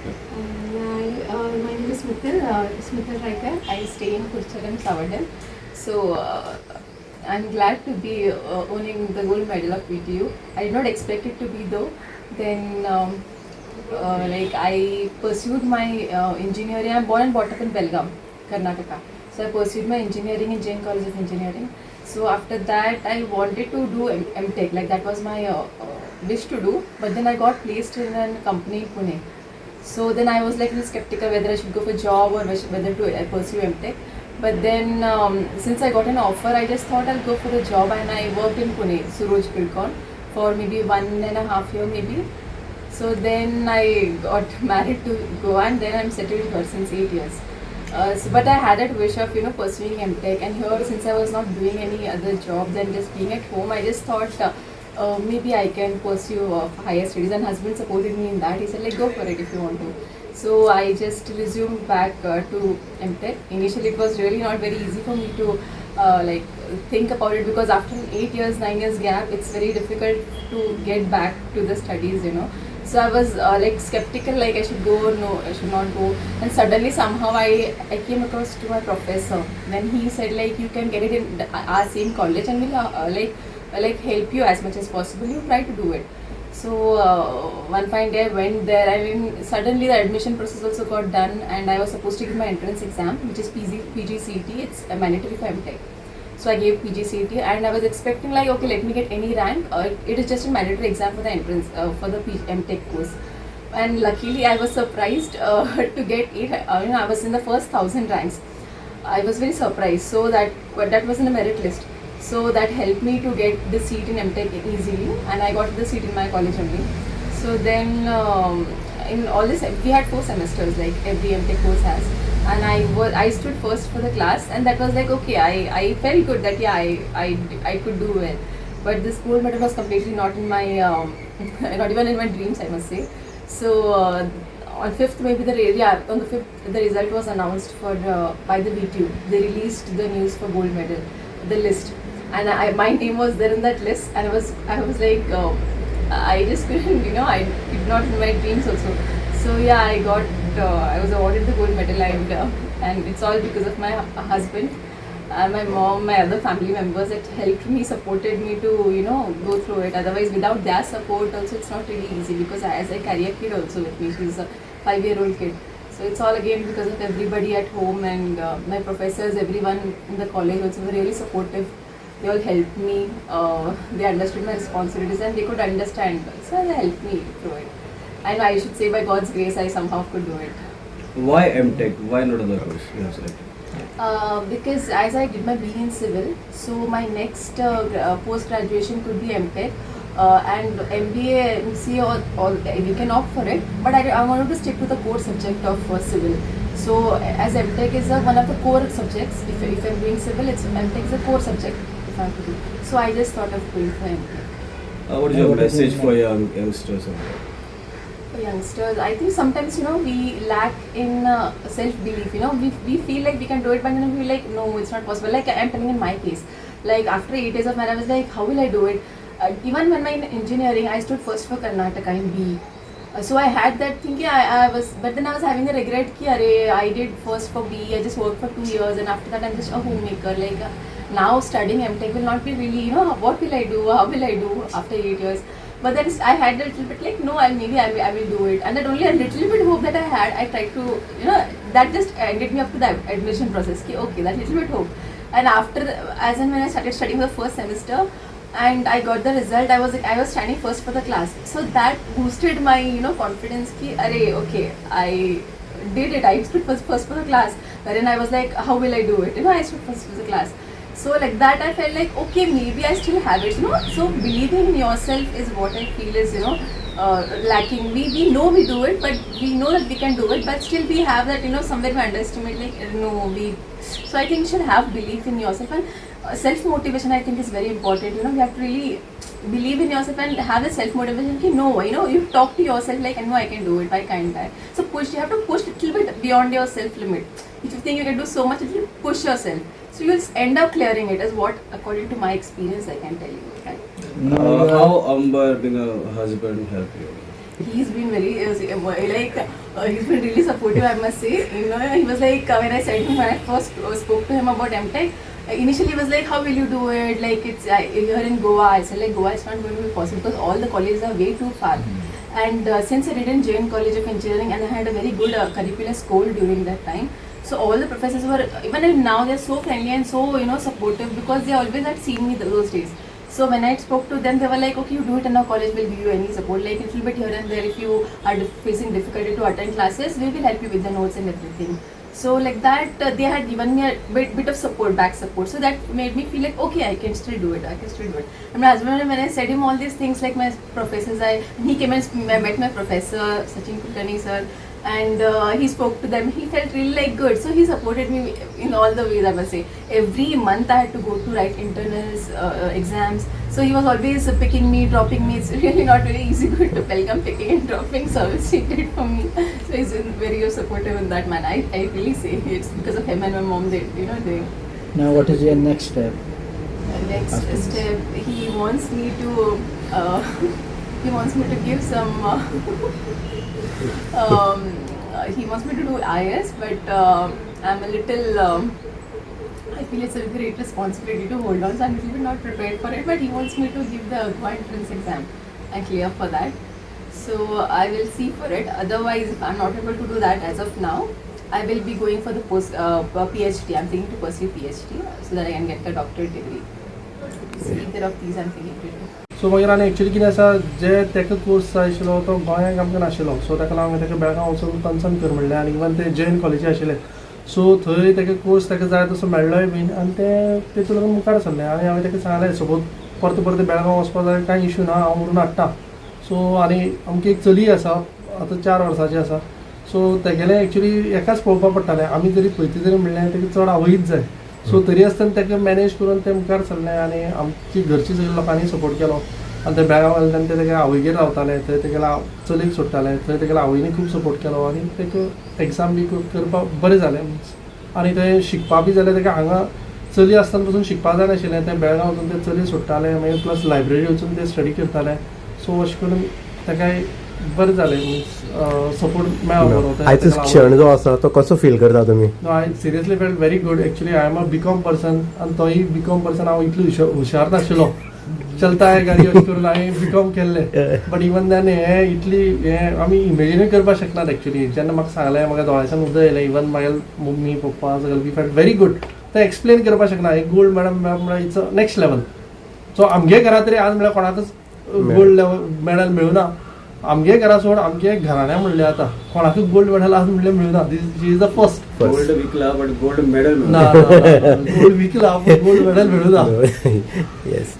My name is Smithil Raikar. I stay in Kurcharam, Savadal. So I'm glad to be owning the gold medal of PTU. I did not expect it to be though. Then I pursued my engineering. I'm born and brought up in Belgaum, Karnataka. So I pursued my engineering in Jain College of Engineering. So after that, I wanted to do MTech. Like that was my wish to do. But then I got placed in a company in Pune. So then I was like a little skeptical whether I should go for job or whether to pursue MTech. But then since I got an offer, I just thought I'll go for the job, and I worked in Pune, Suroj Pilcon, for maybe 1.5 years maybe. So then I got married to Goa, and then I'm settled here since 8 years. But I had that wish of pursuing MTech, and here since I was not doing any other job than just being at home, I just thought maybe I can pursue higher studies. And husband supported me in that. He said like go for it if you want to. So I just resumed back to MTech. Initially it was really not very easy for me to think about it, because after 8 years, 9 years gap, it's very difficult to get back to the studies. So I was skeptical, like I should go or no, I should not go. And suddenly somehow I came across to my professor. Then he said like you can get it in our same college, and we'll help you as much as possible. You try to do it. So one fine day I went there. I mean, suddenly the admission process also got done, and I was supposed to give my entrance exam, which is PGCET. It's a mandatory for MTech. So I gave PGCET, and I was expecting like, okay, let me get any rank. It is just a mandatory exam for the entrance for the MTech course. And luckily, I was surprised to get it. I was in the first 1,000 ranks. I was very surprised. So that was in the merit list. So that helped me to get the seat in MTech easily, and I got the seat in my college only. So then in all this, we had 4 semesters, like every MTech course has, and I stood first for the class, and that was like okay. I felt good that yeah I could do well, but this gold medal was completely not in my not even in my dreams, I must say. So on 5th maybe on the 5th the result was announced for by the VTU. They released the news for gold medal, the list, and my name was there in that list, and I was like I just couldn't, I did not in my dreams also. So yeah, I was awarded the gold medal, and it's all because of my husband, my mom, my other family members that helped me, supported me to go through it. Otherwise, without their support also, it's not really easy, because as I carry a kid also with me. She's a 5-year-old kid. So it's all again because of everybody at home, and my professors, everyone in the college also were really supportive. They all helped me. They understood my responsibilities, and they could understand. So they helped me through it. And I should say, by God's grace, I somehow could do it. Why MTech? Why not other course you have selected? Because as I did my BE in civil, so my next post graduation could be MTech. And MBA, MCA, or we can opt for it, but I wanted to stick to the core subject of civil. So as MTech is one of the core subjects, if I'm doing civil, MTech is a core subject if I have to do. So I just thought of going for MTech. What is your message for youngsters? For youngsters, I think sometimes we lack in self-belief. We feel like we can do it, but then we feel like no, it's not possible. Like I'm telling in my case, like after 8 years of marriage, I was like, how will I do it? Even when my engineering, I stood first for Karnataka in BE. So I had that thinking, but then I was having a regret ki I did first for BE, I just worked for 2 years, and after that I'm just a homemaker. Like now studying MTech will not be really, what will I do, how will I do after 8 years. But then I had a little bit like, no, I will do it. And that only a little bit hope that I had, I tried to, that just ended me up to the admission process. Ki, okay, that little bit hope. And after, as and when I started studying the first semester, and I got the result, I was standing first for the class. So that boosted my confidence ki okay, I did it. I stood first for the class. Wherein I was like, how will I do it? I stood first for the class. So like that I felt like okay, maybe I still have it. So believing in yourself is what I feel is lacking. We know we do it, but we know that we can do it, but still we have that somewhere we underestimate like no we. So I think you should have belief in yourself, and self motivation I think is very important. We have to really believe in yourself and have the self motivation. No, you talk to yourself like no, I can do it. Why can't I? So you have to push a little bit beyond your self limit. If you think you can do so much, you push yourself. So you'll end up clearing it, is what according to my experience I can tell you. Right? How Amber being a husband helped you? He's been very he's been really supportive, I must say. You know, he was like when I said him when I first spoke to him about MTech. Initially, he was like, "How will you do it? Like it's you're in Goa." I said like Goa is not going to be possible because all the colleges are way too far. And since I did in Jain College of Engineering and I had a very good curricular score during that time, so all the professors were, even now they're so friendly and so supportive because they always had seen me those days. So when I spoke to them, they were like, okay, you do it and our college will give you any support, like a little bit here and there. If you are facing difficulty to attend classes, we will help you with the notes and everything. So like that, they had given me a bit of support, back support. So that made me feel like, okay, I can still do it. And my husband, when I said him all these things, like my professors, he came and met my professor, Sachin Kulkarni sir, and he spoke to them. He felt really like good. So he supported me in all the ways, I must say. Every month I had to go to write internals, exams. So he was always picking me, dropping me. It's really not very easy going to Belgaum, picking and dropping service he did for me. So he's very supportive in that man. I really say it's because of him and my mom. They. Now, what is your next step? Next After this. step, he wants me to give some. He wants me to do IS, but I'm a little. I feel it's a great responsibility to hold on, so I'm a little bit not prepared for it. But he wants me to give the Goa entrance exam and clear for that. So I will see for it. Otherwise, if I'm not able to do that as of now, I will be going for the PhD. I'm thinking to pursue PhD so that I can get the doctorate degree. So either of these I'm thinking to do. सो मागीर आनी actually कितें आसा जे ताका course जाय आशिल्लो तो गोंयांक आमकां नाशिल्लो सो ताका लागून हांवें ताका बेळगांव वचून कन्सर्न कर म्हणलें आनी इवन ते जैन कॉलेजी आशिल्ले सो थंय ताका कोर्स ताका जाय तसो मेळ्ळोय बीन आनी ते तेतून लागून मुखार सरलें आनी हांवें ताका सांगलें सपोज परते बेळगांव वचपा जाय कांय इशू ना हांव व्हरून हाडटा सो आनी आमची एक चली आसा आतां 4 वर्सांची आसा सो तेगेलें एक्चुअली एकाच पळोवपा पडटालें आमी जरी पळयता जरी म्हणलें ताका चड आवयच जाय सो तरी आसतना ताका मॅनेज करून ते मुखार सरलें आनी आमची घरची सगळ्या लोकांनी सपोर्ट केलो आनी ते बेळगांव घालताना ते तेगे आवयगेर रावताले थंय तेगेल्या चलयेक सोडटाले थंय तेगेल्या आवयनी खूब सपोर्ट केलो आनी ताका एग्जाम बी करपाक बरें जालें आनी थंय शिकपा बी जाल्यार ताका हांगा चली आसतना पसून शिकपा जाय नाशिल्लें तें बेळगांव वचून ते चली सोडटाले मागीर प्लस लायब्ररी वचून ते स्टडी करताले सो अशें करून ताकाय बरें जालें मिन्स सपोर्ट मेळ्ळो बरो आयचो क्षण जो आसा तो कसो फील करता तुमी I seriously felt very good actually I am a B Com person आनी तोय बीकॉम पर्सन हांव इतलो हुशार नाशिल्लो चलता है गाडी अशें करून हांवें बीकॉम केल्लें बट इवन देन हें इतली हें आमी इमेजिनूय करपाक शकनात एक्चुअली जेन्ना म्हाका सांगलें म्हाका दोळ्यांसान उदक येयलें इवन म्हागे मम्मी पप्पा सगळे वी फेल्ट व्हेरी गूड ते एक्सप्लेन करपाक शकना एक गोल्ड मॅडम म्हळ्यार it's a next level so आमगे घरा तरी आज म्हळ्यार कोणाकच गोल्ड मॅडल मेळुना आमगे घरा सोड आमगे घराण्या म्हणलें आतां कोणाकूच गोल्ड मॅडल आज म्हणलें मेळुना she is the first gold विकला बट गोल्ड मेडल ना गोल्ड विकला पूण गोल्ड मॅडल मेळुना येस